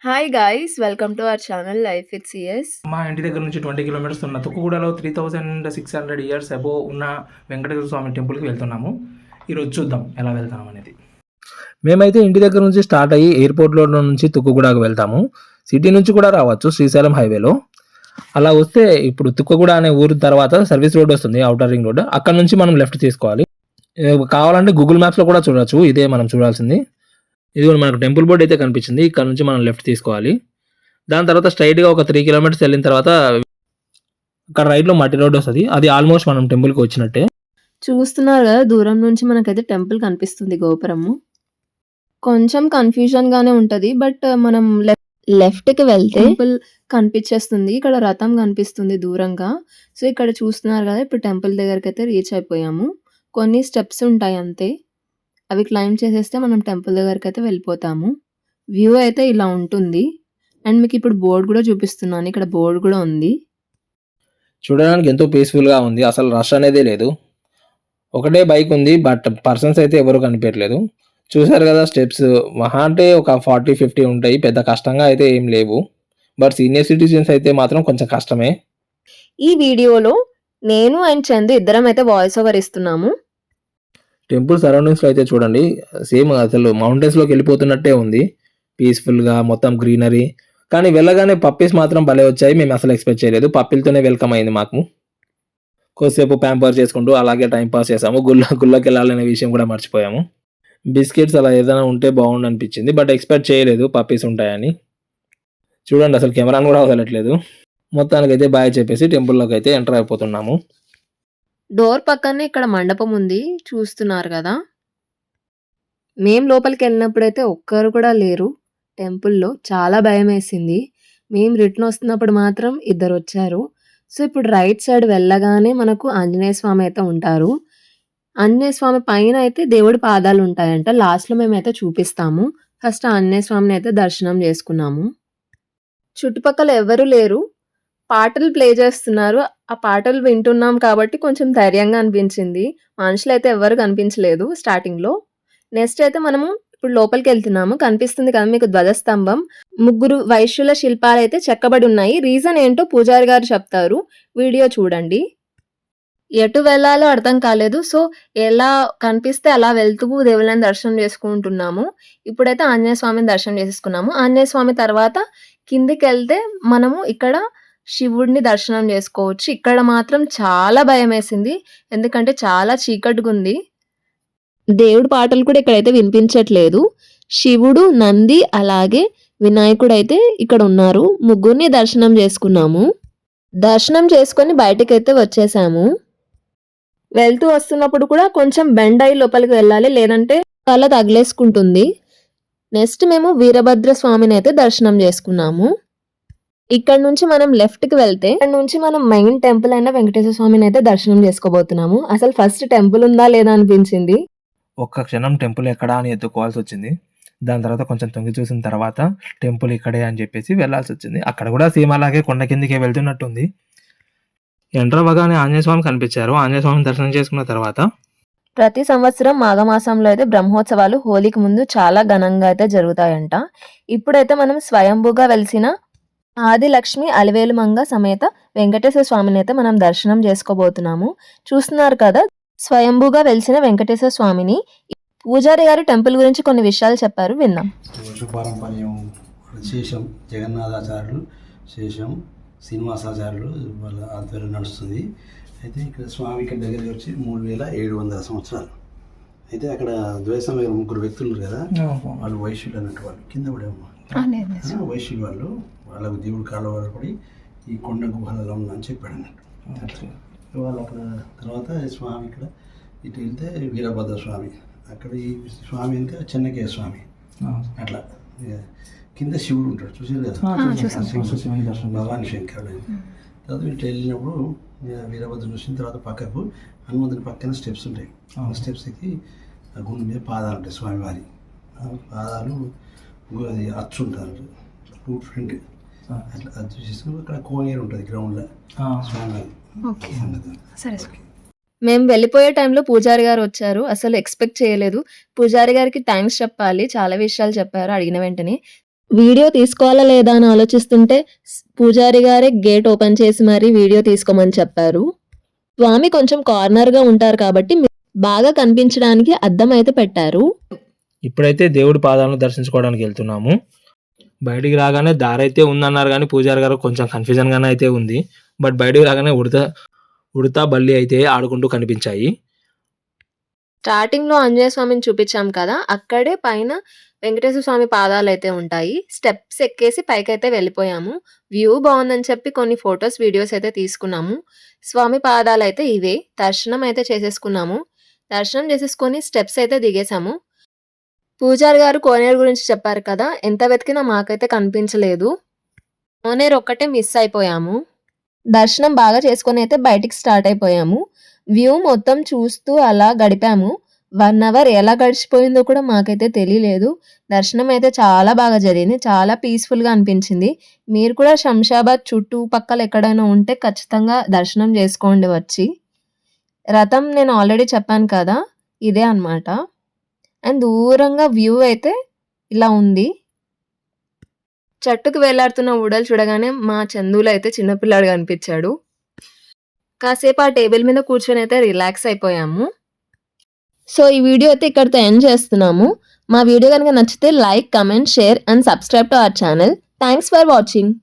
Hi guys, welcome to our channel Life with CS. మా ఇంటి దగ్గర నుంచి 20 కిలోమీటర్స్ ఉన్న తుక్కుగూడలో 3600 ఇయర్స్ అబోవ్ ఉన్న వెంకటేశ్వర స్వామి టెంపుల్కి వెళ్తున్నాము. ఈరోజు చూద్దాం ఎలా వెళ్తాం అనేది. మేమైతే ఇంటి దగ్గర నుంచి స్టార్ట్ అయ్యి ఎయిర్పోర్ట్లో నుంచి తుక్కుగూడకు వెళ్తాము. సిటీ నుంచి కూడా రావచ్చు శ్రీశైలం హైవేలో. అలా వస్తే ఇప్పుడు తుక్కుగూడ అనే ఊరు తర్వాత సర్వీస్ రోడ్ వస్తుంది, అవుటర్ రింగ్ రోడ్. అక్కడ నుంచి మనం లెఫ్ట్ తీసుకోవాలి. కావాలంటే గూగుల్ మ్యాప్స్లో కూడా చూడొచ్చు. ఇదే మనం చూడాల్సింది. ఇది మనకు టెంపుల్ బోర్డ్ అయితే కనిపించింది. ఇక్కడ నుంచి మనం లెఫ్ట్ తీసుకోవాలి. దాని తర్వాత స్ట్రైట్‌గా ఒక 3 కిలోమీటర్స్ వెళ్ళిన తర్వాత అక్కడ రైట్‌లో మట్టి రోడ్ వస్తది. అది ఆల్మోస్ట్ మనం టెంపుల్‌కి వచ్చినట్టే. చూస్తున్నారు కదా, దూరం నుంచి మనకైతే టెంపుల్ కనిపిస్తుంది, గోపురము. కొంచెం కన్‌ఫ్యూజన్‌గానే ఉంటది. బట్ మనం లెఫ్ట్‌కి వెళ్తే టెంపుల్ కనిపించేస్తుంది. ఇక్కడ రథం కనిపిస్తుంది దూరంగా. సో, ఇక్కడ చూస్తున్నారు కదా, ఇప్పుడు టెంపుల్ దగ్గరకైతే రీచ్ అయిపోయాము. కొన్ని స్టెప్స్ ఉంటాయి అంతే. అవి క్లైంబ్ చేసేస్తే మనం టెంపుల్ దగ్గరకైతే వెళ్ళిపోతాము. వ్యూ అయితే ఇలా ఉంటుంది. అండ్ మీకు ఇప్పుడు బోర్డ్ కూడా చూపిస్తున్నాను. ఇక్కడ బోర్డ్ కూడా ఉంది. చూడడానికి ఎంతో పీస్‌ఫుల్‌గా ఉంది. అసలు రష్ అనేదే లేదు. ఒకటే బైక్ ఉంది. బట్ పర్సన్స్ అయితే ఎవరు కనిపియట్లేదు. చూసారు కదా స్టెప్స్ మహా అంటే ఒక 40, 50 ఉంటాయి. పెద్ద కష్టంగా అయితే ఏం లేవు. బట్ సీనియర్ సిటిజన్స్ అయితే మాత్రం కొంచెం కష్టమే. ఈ వీడియోలో నేను అండ్ చందు ఇద్దరం అయితే వాయిస్ ఓవర్ ఇస్తున్నాము. టెంపుల్ సరౌండింగ్స్‌లో అయితే చూడండి సేమ్ అసలు మౌంటైన్స్‌లోకి వెళ్ళిపోతున్నట్టే ఉంది. పీస్‌ఫుల్‌గా మొత్తం గ్రీనరీ. కానీ వెళ్ళగానే పప్పీస్ మాత్రం భలే వచ్చాయి. మేము అసలు ఎక్స్‌పెక్ట్ చేయలేదు. పప్పీలతోనే వెల్కమ్ అయింది మాకు. కొద్దిసేపు ప్యాంపర్ చేసుకుంటూ అలాగే టైం పాస్ చేసాము. గుళ్ళకెళ్ళాలనే విషయం కూడా మర్చిపోయాము. బిస్కెట్స్ అలా ఏదైనా ఉంటే బాగుండనిపించింది. బట్ ఎక్స్‌పెక్ట్ చేయలేదు పప్పీస్ ఉంటాయని. చూడండి అసలు కెమెరాను కూడా వదలట్లేదు. మొత్తానికైతే బాయ్ చెప్పేసి టెంపుల్‌లోకైతే ఎంటర్ అయిపోతున్నాము. డోర్ పక్కనే ఇక్కడ మండపం ఉంది, చూస్తున్నారు కదా. మేము లోపలికెళ్ళినప్పుడైతే ఒక్కరు కూడా లేరు టెంపుల్‌లో. చాలా భయమేసింది. మేము రిటర్న్ వస్తున్నప్పుడు మాత్రం ఇద్దరొచ్చారు. సో, ఇప్పుడు రైట్ సైడ్ వెళ్ళగానే మనకు ఆంజనేయ స్వామి అయితే ఉంటారు. ఆంజనేయ స్వామి పైన అయితే దేవుడి పాదాలుంటాయంట. లాస్ట్‌లో మేమైతే చూపిస్తాము. ఫస్ట్ ఆంజనేయ స్వామిని అయితే దర్శనం చేసుకున్నాము. చుట్టుపక్కల ఎవరు లేరు. పాటలు ప్లే చేస్తున్నారు. ఆ పాటలు వింటున్నాం కాబట్టి కొంచెం ధైర్యంగా అనిపించింది. మనుషులైతే ఎవ్వరు కనిపించలేదు స్టార్టింగ్‌లో. నెక్స్ట్ అయితే మనము ఇప్పుడు లోపలికెళ్తున్నాము. కనిపిస్తుంది కదా మీకు ధ్వజస్తంభం. ముగ్గురు వైశ్యుల శిల్పాలైతే చెక్కబడి ఉన్నాయి. రీజన్ ఏంటో పూజారి గారు చెప్తారు. వీడియో చూడండి. ఎటు వెళ్ళాలో అర్థం కాలేదు. సో, ఎలా కనిపిస్తే అలా వెళ్తూ దేవుళ్ళని దర్శనం చేసుకుంటున్నాము. ఇప్పుడైతే ఆంజనేయ స్వామిని దర్శనం చేసేసుకున్నాము. ఆంజనేయ స్వామి తర్వాత కిందికెళ్తే మనము ఇక్కడ శివుడిని దర్శనం చేసుకోవచ్చు. ఇక్కడ మాత్రం చాలా భయమేసింది. ఎందుకంటే చాలా చీకటిగుంది. దేవుడి పాటలు కూడా ఇక్కడైతే వినిపించట్లేదు. శివుడు, నంది అలాగే వినాయకుడైతే ఇక్కడ ఉన్నారు. ముగ్గురిని దర్శనం చేసుకున్నాము. దర్శనం చేసుకొని బయటికైతే వచ్చేసాము. వెళ్తూ వస్తున్నప్పుడు కూడా కొంచెం బెండ్ అయ్యి లోపలికి వెళ్ళాలి, లేదంటే తల తగిలేసుకుంటుంది. నెక్స్ట్ మేము వీరభద్ర స్వామిని అయితే దర్శనం చేసుకున్నాము. ఇక్కడ నుంచి మనం లెఫ్ట్‌కి వెళ్తే ఇక్కడ నుంచి మనం మెయిన్ టెంపుల్ అయిన వెంకటేశ్వర స్వామిని అయితే దర్శనం చేసుకోబోతున్నాము. అసలు ఫస్ట్ టెంపుల్ ఉందా లేదా అనిపించింది. ఒక్క క్షణం టెంపుల్ ఎక్కడా అని ఎత్తుకోవాల్సి వచ్చింది. దాని తర్వాత కొంచెం తొంగి చూసిన తర్వాత టెంపుల్ ఇక్కడే అని చెప్పేసి వెళ్ళాల్సి వచ్చింది. అక్కడ కూడా సేమ్ అలాగే కొండ కిందకే వెళ్తున్నట్టుంది. ఎంటర్ అవ్వగానే ఆంజనేయ స్వామి కనిపించారు. ఆంజనేయ స్వామిని దర్శనం చేసుకున్న తర్వాత ప్రతి సంవత్సరం మాఘమాసంలో అయితే బ్రహ్మోత్సవాలు హోలీకి ముందు చాలా ఘనంగా అయితే జరుగుతాయంట. ఇప్పుడైతే మనం స్వయంభూగా వెలిసిన ఆదిలక్ష్మి అలివేలుమంగ సమేత వెంకటేశ్వర స్వామిని అయితే మనం దర్శనం చేసుకోబోతున్నాము. చూస్తున్నారు కదా, స్వయంభూగా వెలిసిన వెంకటేశ్వర స్వామిని. పూజారి గారు టెంపుల్ గురించి కొన్ని విషయాలు చెప్పారు, విన్నాం. పారంపర్యం శేషం జగన్నాథాచార్యులు, శేషం శ్రీనివాసాచార్యులు వాళ్ళ ఆధ్వర్యం నడుస్తుంది. అయితే ఇక్కడ స్వామి ఇక్కడ దగ్గరికి వచ్చి 3700 సంవత్సరాలు. అయితే అక్కడ ద్వైసమైన ముగ్గురు వ్యక్తులు కదా, వాళ్ళు వైశ్యులు అన్నట్టు. వాళ్ళు కింద పడేమో వైశ్యులు. వాళ్ళకు దేవుడు కాళ్ళ పడి ఈ కొండ గుహలలో ఉందని చెప్పాడు అన్నట్టు. వాళ్ళు అక్కడ తర్వాత స్వామి ఇక్కడ ఇటు వెళ్తే వీరభద్ర స్వామి, అక్కడ ఈ స్వామి ఇంకా చెన్నకేయ స్వామి, అట్లా కింద శివుడు ఉంటాడు. చూసారు కదా, భవానీ శంకరుడు. తర్వాత ఇటు వెళ్ళినప్పుడు వీరభద్ర చూసిన తర్వాత పక్కకు హనుమంతుని పక్కన స్టెప్స్ ఉంటాయి. ఆ స్టెప్స్ ఎక్కి గుండె మీద పాదాలు ఉంటాయి స్వామివారి. పాదాలు అది అచ్చు ఉంటారు, టూ ఫ్రంట్ అట్లా అది చూసేసుకుని అక్కడ కోనేరు ఉంటుంది గ్రౌండ్లో స్వామివారి. మేము వెళ్ళిపోయే టైంలో పూజారి గారు వచ్చారు. అసలు ఎక్స్పెక్ట్ చేయలేదు. పూజారి గారికి థ్యాంక్స్ చెప్పాలి. చాలా విషయాలు చెప్పారు అడిగిన వెంటనే. వీడియో తీసుకోవాలా లేదా అని ఆలోచిస్తుంటే పూజారి గారే గేట్ ఓపెన్ చేసి మరీ వీడియో తీసుకోమని చెప్పారు. స్వామి కొంచెం కార్నర్‌గా ఉంటారు కాబట్టి బాగా కనిపించడానికి అద్దం అయితే పెట్టారు. ఇప్పుడైతే దేవుడి పాదాలను దర్శించుకోవడానికి వెళ్తున్నాము. బయటికి రాగానే దారి అయితే ఉందన్నారు కానీ పూజారి గారు కొంచెం కన్ఫ్యూజన్గానే అయితే ఉంది. బట్ బయటికి రాగానే ఉడత బల్లి అయితే ఆడుకుంటూ కనిపించాయి. స్టార్టింగ్‌లో ఆంజనేయ స్వామిని చూపించాం కదా! అక్కడే పైన వెంకటేశ్వర స్వామి పాదాలైతే ఉంటాయి. స్టెప్స్ ఎక్కేసి పైకైతే వెళ్ళిపోయాము. వ్యూ బావుందని చెప్పి కొన్ని ఫోటోస్, వీడియోస్ అయితే తీసుకున్నాము. స్వామి పాదాలైతే ఇవే. దర్శనం అయితే చేసేసుకున్నాము. దర్శనం చేసేసుకొని స్టెప్స్ అయితే దిగేసాము. పూజారి గారు కోనేరు గురించి చెప్పారు కదా! ఎంత వెతికినా మాకైతే కనిపించలేదు. కోనేరు ఒక్కటే మిస్ అయిపోయాము. దర్శనం బాగా చేసుకొని అయితే బయటికి స్టార్ట్ అయిపోయాము. వ్యూ మొత్తం చూస్తూ అలా గడిపాము. 1 అవర్ ఎలా గడిచిపోయిందో కూడా మాకైతే తెలియలేదు. దర్శనం అయితే చాలా బాగా జరిగింది. చాలా పీస్‌ఫుల్‌గా అనిపించింది. మీరు కూడా శంషాబాద్ చుట్టుపక్కల ఎక్కడైనా ఉంటే ఖచ్చితంగా దర్శనం చేసుకోండి వచ్చి. రథం నేను ఆల్రెడీ చెప్పాను కదా! ఇదే అన్నమాట. అండ్ దూరంగా వ్యూ అయితే ఇలా ఉంది. చెట్టుకు వేలాడుతున్న ఊడలు చూడగానే మా చందులో అయితే చిన్నపిల్లాడు కనిపించాడు. కాసేపు ఆ టేబుల్ మీద కూర్చొని అయితే రిలాక్స్ అయిపోయాము. సో ఈ వీడియో అయితే ఇక్కడితో ఎండ్ చేస్తున్నాము. మా వీడియో కనుక నచ్చితే like, comment, share and subscribe to our channel. Thanks for watching.